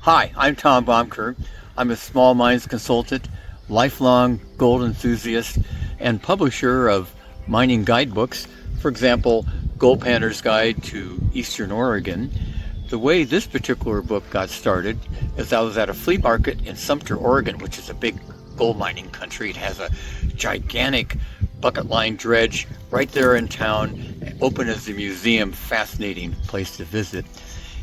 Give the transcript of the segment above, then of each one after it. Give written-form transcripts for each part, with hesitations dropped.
Hi, I'm Tom Bohmker. I'm a small mines consultant, lifelong gold enthusiast, and publisher of mining guidebooks. For example, Gold Panner's Guide to Eastern Oregon. The way this particular book got started is I was at a flea market in Sumter, Oregon, which is a big gold mining country. It has a gigantic bucket line dredge right there in town, open as a museum, fascinating place to visit.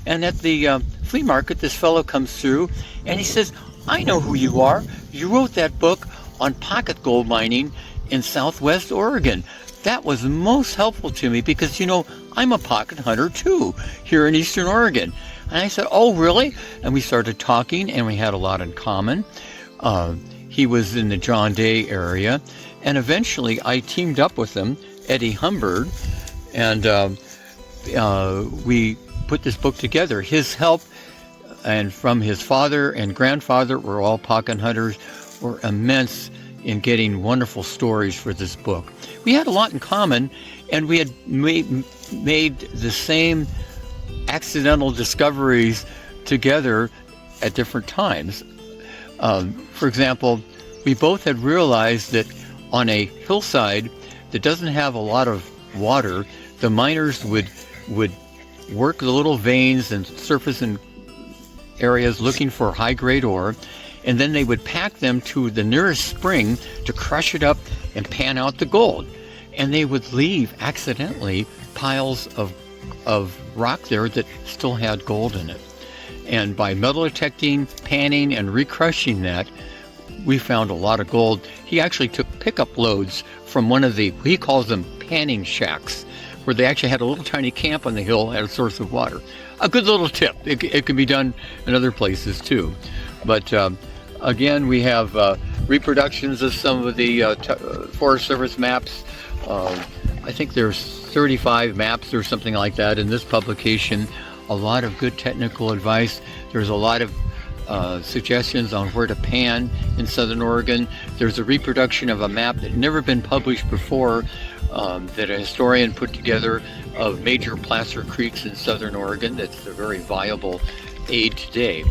And at the flea market, this fellow comes through and he says, "I know who you are. You wrote that book on pocket gold mining in Southwest Oregon." That was most helpful to me because, I'm a pocket hunter too, here in Eastern Oregon. And I said, "Oh, really?" And we started talking and we had a lot in common. He was in the John Day area. And eventually I teamed up with him, Eddie Humbird, and we put this book together. His help and from his father and grandfather were all pocket hunters, were immense in getting wonderful stories for this book. We had a lot in common, and we had made the same accidental discoveries together at different times. For example, we both had realized that on a hillside that doesn't have a lot of water, the miners would work the little veins and surface in areas looking for high-grade ore, and then they would pack them to the nearest spring to crush it up and pan out the gold. And they would leave, accidentally, piles of rock there that still had gold in it. And by metal detecting, panning, and recrushing that, we found a lot of gold. He actually took pickup loads from one of he calls them panning shacks, where they actually had a little tiny camp on the hill at a source of water. A good little tip. It can be done in other places too. But again, we have reproductions of some of the Forest Service maps. I think there's 35 maps or something like that in this publication. A lot of good technical advice. There's a lot of suggestions on where to pan in Southern Oregon. There's a reproduction of a map that had never been published before that a historian put together of major placer creeks in Southern Oregon. That's a very viable aid today.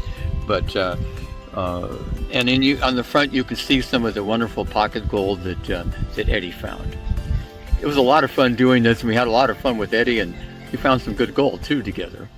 But and on the front you can see some of the wonderful pocket gold that Eddie found. It was a lot of fun doing this, and we had a lot of fun with Eddie, and we found some good gold too together.